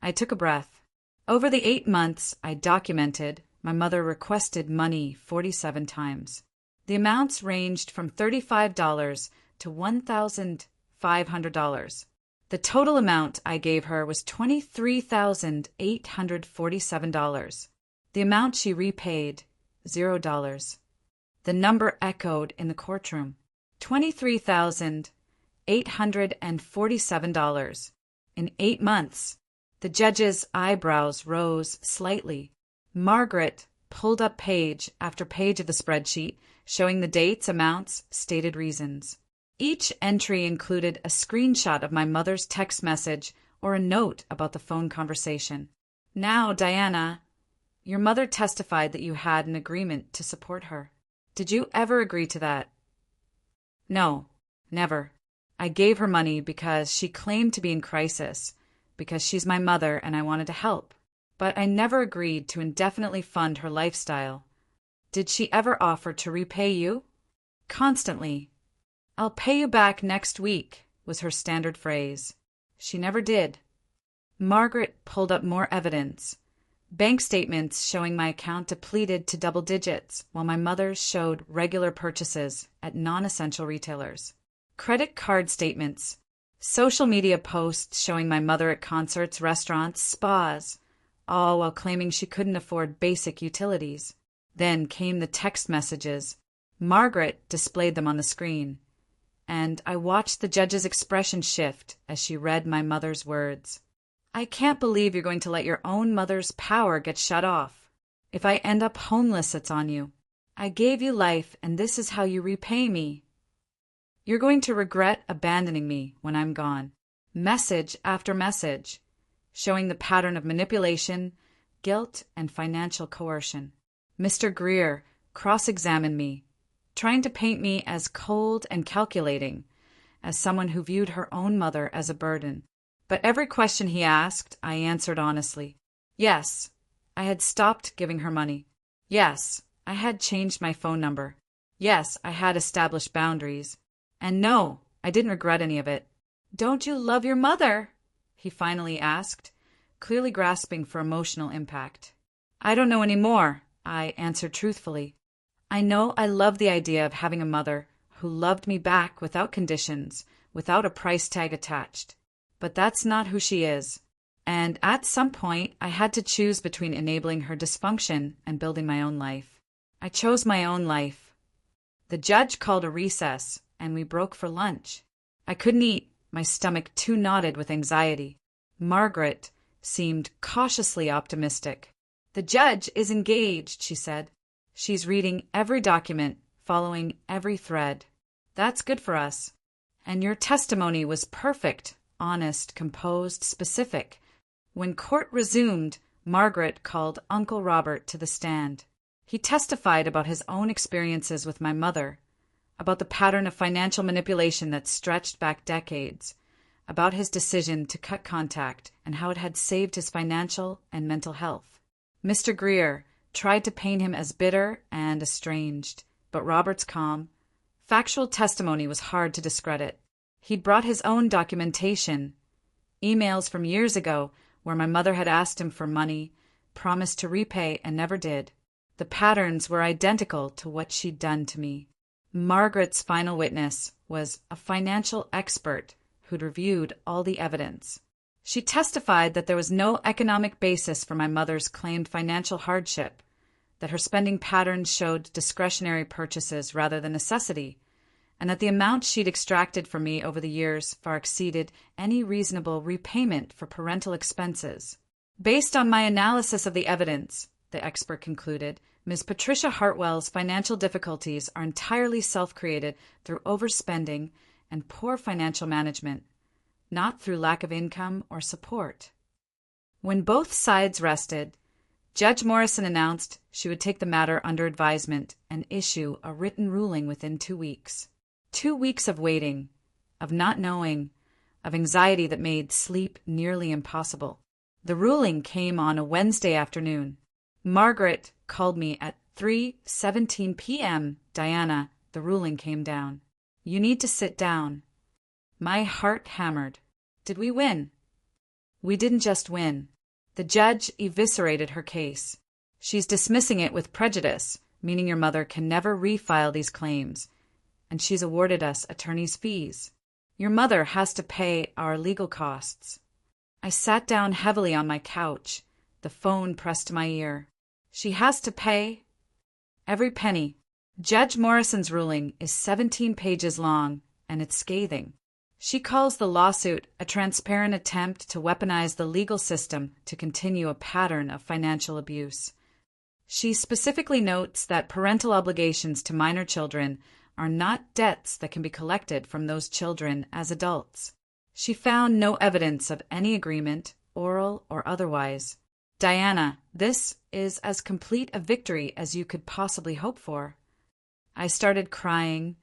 Speaker 1: I took a breath. Over the 8 months I documented, my mother requested money 47 times. The amounts ranged from $35 to $1,500. The total amount I gave her was $23,847. The amount she repaid, $0. The number echoed in the courtroom, $23,847. In 8 months. The judge's eyebrows rose slightly. Margaret pulled up page after page of the spreadsheet, showing the dates, amounts, stated reasons. Each entry included a screenshot of my mother's text message or a note about the phone conversation. Now, Diana, your mother testified that you had an agreement to support her. Did you ever agree to that? No, never. I gave her money because she claimed to be in crisis, because she's my mother and I wanted to help. But I never agreed to indefinitely fund her lifestyle. Did she ever offer to repay you? Constantly. "I'll pay you back next week," was her standard phrase. She never did. Margaret pulled up more evidence. Bank statements showing my account depleted to double digits, while my mother's showed regular purchases at non-essential retailers. Credit card statements. Social media posts showing my mother at concerts, restaurants, spas, all while claiming she couldn't afford basic utilities. Then came the text messages. Margaret displayed them on the screen, and I watched the judge's expression shift as she read my mother's words. "I can't believe you're going to let your own mother's power get shut off. If I end up homeless, it's on you. I gave you life, and this is how you repay me. You're going to regret abandoning me when I'm gone." Message after message, showing the pattern of manipulation, guilt, and financial coercion. Mr. Greer cross-examined me, trying to paint me as cold and calculating, as someone who viewed her own mother as a burden. But every question he asked, I answered honestly. Yes, I had stopped giving her money. Yes, I had changed my phone number. Yes, I had established boundaries. And no, I didn't regret any of it. "Don't you love your mother?" he finally asked, clearly grasping for emotional impact. "I don't know any more," I answered truthfully. "I know I love the idea of having a mother who loved me back without conditions, without a price tag attached. But that's not who she is. And at some point, I had to choose between enabling her dysfunction and building my own life. I chose my own life. The judge called a recess, and we broke for lunch. I couldn't eat, my stomach too knotted with anxiety. Margaret seemed cautiously optimistic. "The judge is engaged," she said. "She's reading every document, following every thread. That's good for us. And your testimony was perfect, honest, composed, specific." When court resumed, Margaret called Uncle Robert to the stand. He testified about his own experiences with my mother, about the pattern of financial manipulation that stretched back decades, about his decision to cut contact and how it had saved his financial and mental health. Mr. Greer tried to paint him as bitter and estranged, but Robert's calm, factual testimony was hard to discredit. He'd brought his own documentation, emails from years ago where my mother had asked him for money, promised to repay, and never did. The patterns were identical to what she'd done to me. Margaret's final witness was a financial expert who'd reviewed all the evidence. She testified that there was no economic basis for my mother's claimed financial hardship, that her spending patterns showed discretionary purchases rather than necessity, and that the amount she'd extracted from me over the years far exceeded any reasonable repayment for parental expenses. Based on my analysis of the evidence, the expert concluded, Ms. Patricia Hartwell's financial difficulties are entirely self-created through overspending and poor financial management, not through lack of income or support. When both sides rested, Judge Morrison announced she would take the matter under advisement and issue a written ruling within 2 weeks. 2 weeks of waiting, of not knowing, of anxiety that made sleep nearly impossible. The ruling came on a Wednesday afternoon. Margaret called me at 3:17 p.m. "Diana, the ruling came down. You need to sit down." My heart hammered. Did we win? We didn't just win. The judge eviscerated her case. "She's dismissing it with prejudice, meaning your mother can never refile these claims, and she's awarded us attorney's fees. Your mother has to pay our legal costs." I sat down heavily on my couch, the phone pressed to my ear. "She has to pay?" "Every penny." Judge Morrison's ruling is 17 pages long, and it's scathing. She calls the lawsuit a transparent attempt to weaponize the legal system to continue a pattern of financial abuse. She specifically notes that parental obligations to minor children are not debts that can be collected from those children as adults. She found no evidence of any agreement, oral or otherwise. "Diana, this is as complete a victory as you could possibly hope for." I started crying,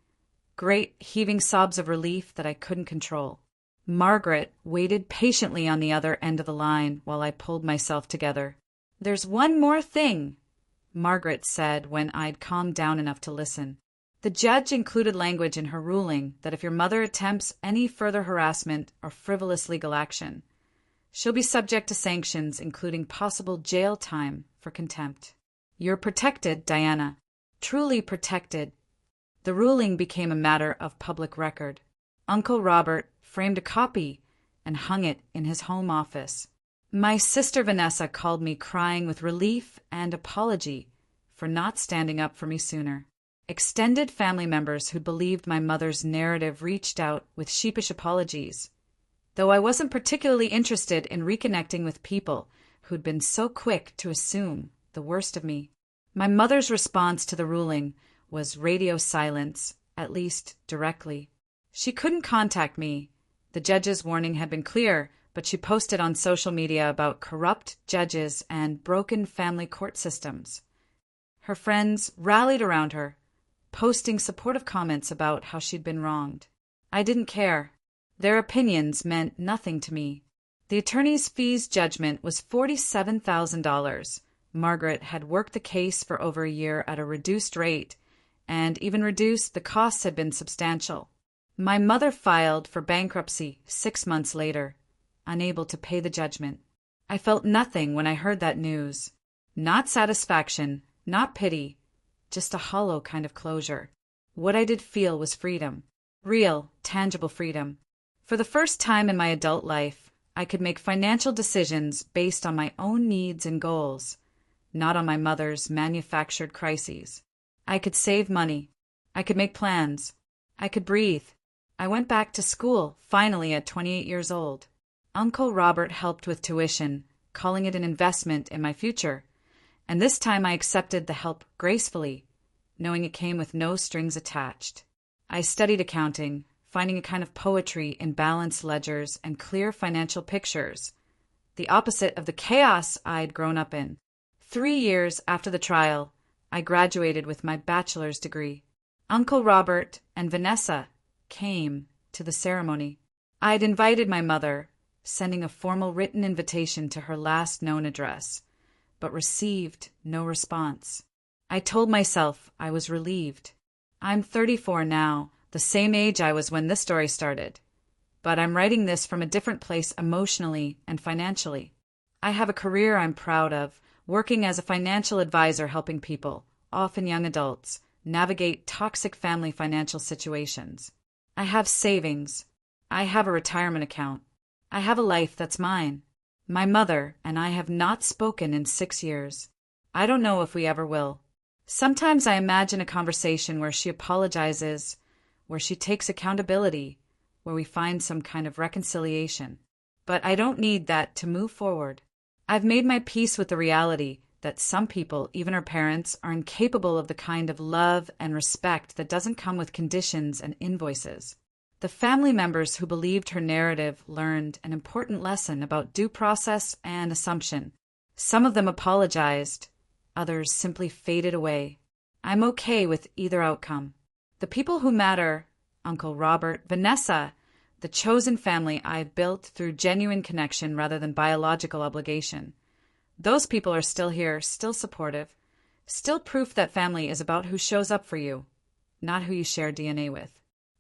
Speaker 1: great heaving sobs of relief that I couldn't control. Margaret waited patiently on the other end of the line while I pulled myself together. "There's one more thing," Margaret said when I'd calmed down enough to listen. "The judge included language in her ruling that if your mother attempts any further harassment or frivolous legal action, she'll be subject to sanctions, including possible jail time for contempt. You're protected, Diana, truly protected." The ruling became a matter of public record. Uncle Robert framed a copy and hung it in his home office. My sister Vanessa called me crying with relief and apology for not standing up for me sooner. Extended family members who believed my mother's narrative reached out with sheepish apologies, though I wasn't particularly interested in reconnecting with people who'd been so quick to assume the worst of me. My mother's response to the ruling was radio silence, at least directly. She couldn't contact me. The judge's warning had been clear, but she posted on social media about corrupt judges and broken family court systems. Her friends rallied around her, posting supportive comments about how she'd been wronged. I didn't care. Their opinions meant nothing to me. The attorney's fees judgment was $47,000. Margaret had worked the case for over a year at a reduced rate, and even reduced, the costs had been substantial. My mother filed for bankruptcy 6 months later, unable to pay the judgment. I felt nothing when I heard that news. Not satisfaction, not pity, just a hollow kind of closure. What I did feel was freedom. Real, tangible freedom. For the first time in my adult life, I could make financial decisions based on my own needs and goals, not on my mother's manufactured crises. I could save money. I could make plans. I could breathe. I went back to school, finally at 28 years old. Uncle Robert helped with tuition, calling it an investment in my future, and this time I accepted the help gracefully, knowing it came with no strings attached. I studied accounting, finding a kind of poetry in balanced ledgers and clear financial pictures, the opposite of the chaos I'd grown up in. 3 years after the trial, I graduated with my bachelor's degree. Uncle Robert and Vanessa came to the ceremony. I'd invited my mother, sending a formal written invitation to her last known address, but received no response. I told myself I was relieved. I'm 34 now, the same age I was when this story started, but I'm writing this from a different place emotionally and financially. I have a career I'm proud of, working as a financial advisor helping people, often young adults, navigate toxic family financial situations. I have savings. I have a retirement account. I have a life that's mine. My mother and I have not spoken in 6 years. I don't know if we ever will. Sometimes I imagine a conversation where she apologizes, where she takes accountability, where we find some kind of reconciliation. But I don't need that to move forward. I've made my peace with the reality that some people, even our parents, are incapable of the kind of love and respect that doesn't come with conditions and invoices. The family members who believed her narrative learned an important lesson about due process and assumption. Some of them apologized, others simply faded away. I'm okay with either outcome. The people who matter, Uncle Robert, Vanessa, the chosen family I've built through genuine connection rather than biological obligation. Those people are still here, still supportive, still proof that family is about who shows up for you, not who you share DNA with.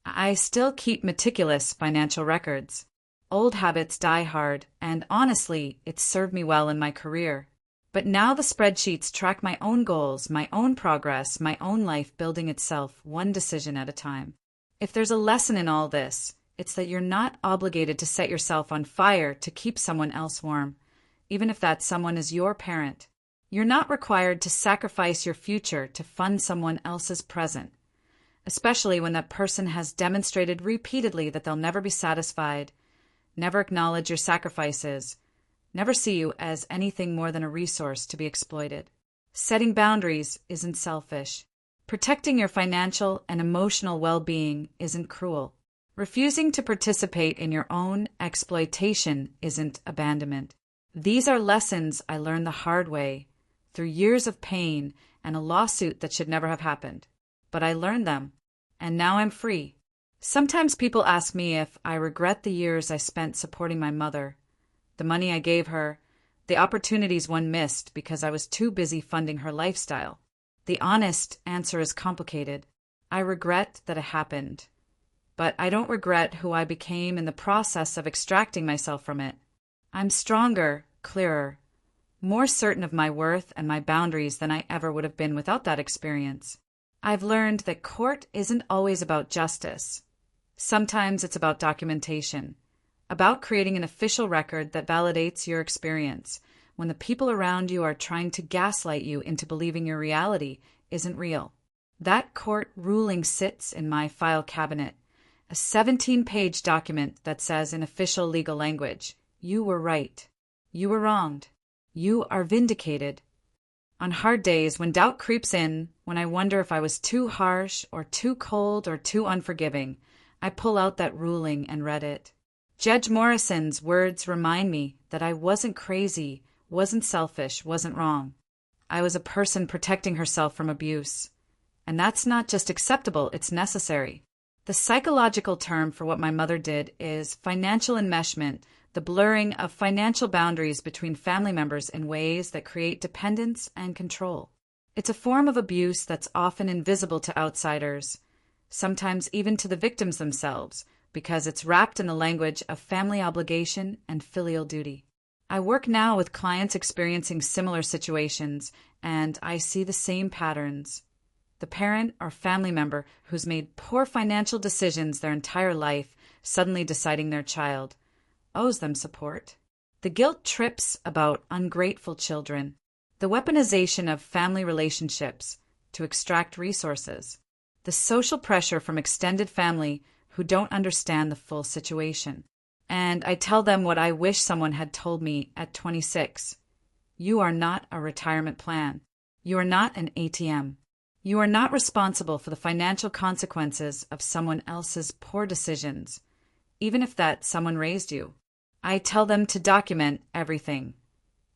Speaker 1: I still keep meticulous financial records. Old habits die hard, and honestly, it's served me well in my career. But now the spreadsheets track my own goals, my own progress, my own life building itself one decision at a time. If there's a lesson in all this, it's that you're not obligated to set yourself on fire to keep someone else warm, even if that someone is your parent. You're not required to sacrifice your future to fund someone else's present, especially when that person has demonstrated repeatedly that they'll never be satisfied, never acknowledge your sacrifices, never see you as anything more than a resource to be exploited. Setting boundaries isn't selfish. Protecting your financial and emotional well-being isn't cruel. Refusing to participate in your own exploitation isn't abandonment. These are lessons I learned the hard way, through years of pain and a lawsuit that should never have happened. But I learned them, and now I'm free. Sometimes people ask me if I regret the years I spent supporting my mother, the money I gave her, the opportunities one missed because I was too busy funding her lifestyle. The honest answer is complicated. I regret that it happened, but I don't regret who I became in the process of extracting myself from it. I'm stronger, clearer, more certain of my worth and my boundaries than I ever would have been without that experience. I've learned that court isn't always about justice. Sometimes it's about documentation, about creating an official record that validates your experience when the people around you are trying to gaslight you into believing your reality isn't real. That court ruling sits in my file cabinet, a 17-page document that says in official legal language, you were right. You were wronged. You are vindicated. On hard days, when doubt creeps in, when I wonder if I was too harsh or too cold or too unforgiving, I pull out that ruling and read it. Judge Morrison's words remind me that I wasn't crazy, wasn't selfish, wasn't wrong. I was a person protecting herself from abuse. And that's not just acceptable, it's necessary. The psychological term for what my mother did is financial enmeshment, the blurring of financial boundaries between family members in ways that create dependence and control. It's a form of abuse that's often invisible to outsiders, sometimes even to the victims themselves, because it's wrapped in the language of family obligation and filial duty. I work now with clients experiencing similar situations, and I see the same patterns. The parent or family member who's made poor financial decisions their entire life suddenly deciding their child owes them support. The guilt trips about ungrateful children. The weaponization of family relationships to extract resources. The social pressure from extended family who don't understand the full situation. And I tell them what I wish someone had told me at 26. You are not a retirement plan. You are not an ATM. You are not responsible for the financial consequences of someone else's poor decisions, even if that someone raised you. I tell them to document everything,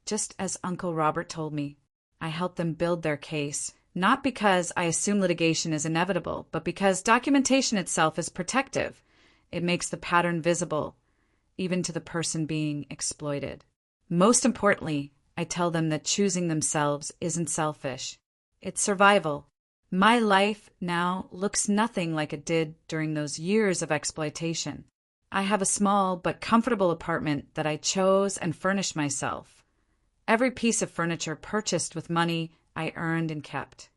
Speaker 1: just as Uncle Robert told me. I help them build their case, not because I assume litigation is inevitable, but because documentation itself is protective. It makes the pattern visible, even to the person being exploited. Most importantly, I tell them that choosing themselves isn't selfish. It's survival. My life now looks nothing like it did during those years of exploitation. I have a small but comfortable apartment that I chose and furnished myself. Every piece of furniture purchased with money I earned and kept.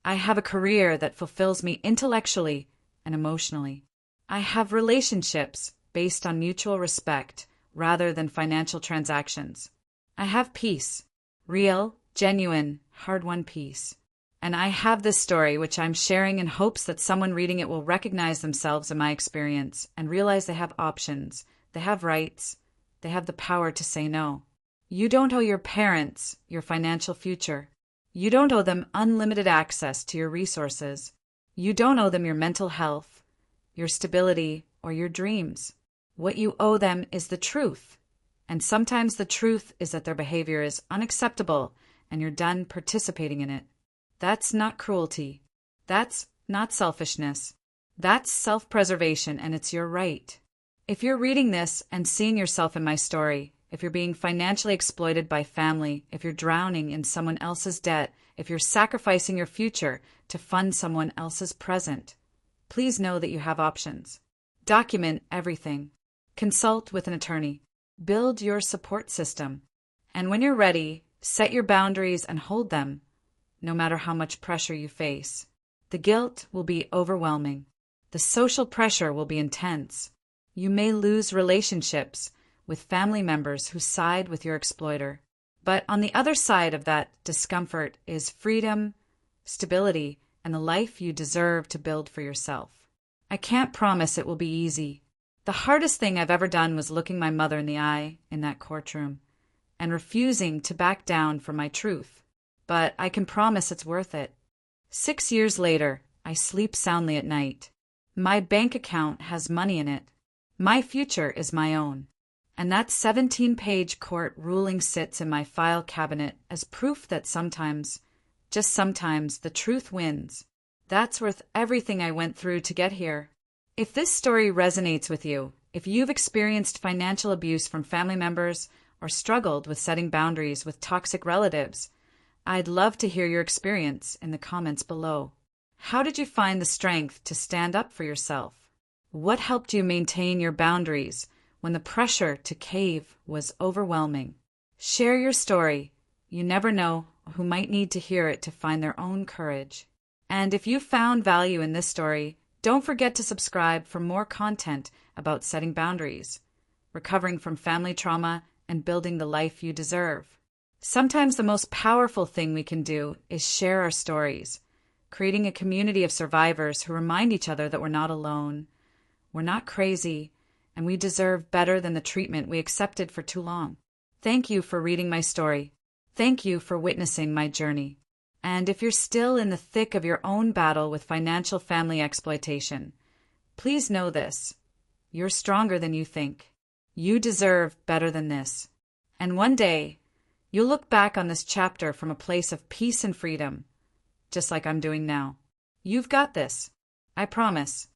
Speaker 1: I have a career that fulfills me intellectually and emotionally. I have relationships based on mutual respect rather than financial transactions. I have peace, real, genuine, hard-won peace. And I have this story which I'm sharing in hopes that someone reading it will recognize themselves in my experience and realize they have options, they have rights, they have the power to say no. You don't owe your parents your financial future. You don't owe them unlimited access to your resources. You don't owe them your mental health, your stability, or your dreams. What you owe them is the truth. And sometimes the truth is that their behavior is unacceptable and you're done participating in it. That's not cruelty. That's not selfishness. That's self-preservation, and it's your right. If you're reading this and seeing yourself in my story, if you're being financially exploited by family, if you're drowning in someone else's debt, if you're sacrificing your future to fund someone else's present, please know that you have options. Document everything. Consult with an attorney. Build your support system. And when you're ready, set your boundaries and hold them, no matter how much pressure you face. The guilt will be overwhelming. The social pressure will be intense. You may lose relationships with family members who side with your exploiter. But on the other side of that discomfort is freedom, stability, and the life you deserve to build for yourself. I can't promise it will be easy. The hardest thing I've ever done was looking my mother in the eye in that courtroom and refusing to back down from my truth. But I can promise it's worth it. 6 years later, I sleep soundly at night. My bank account has money in it. My future is my own. And that 17-page court ruling sits in my file cabinet as proof that sometimes, just sometimes, the truth wins. That's worth everything I went through to get here. If this story resonates with you, if you've experienced financial abuse from family members or struggled with setting boundaries with toxic relatives, I'd love to hear your experience in the comments below. How did you find the strength to stand up for yourself? What helped you maintain your boundaries when the pressure to cave was overwhelming? Share your story. You never know who might need to hear it to find their own courage. And if you found value in this story, don't forget to subscribe for more content about setting boundaries, recovering from family trauma, and building the life you deserve. Sometimes the most powerful thing we can do is share our stories, creating a community of survivors who remind each other that we're not alone, we're not crazy, and we deserve better than the treatment we accepted for too long. Thank you for reading my story. Thank you for witnessing my journey. And if you're still in the thick of your own battle with financial family exploitation, please know this. You're stronger than you think. You deserve better than this. And one day, you'll look back on this chapter from a place of peace and freedom, just like I'm doing now. You've got this. I promise.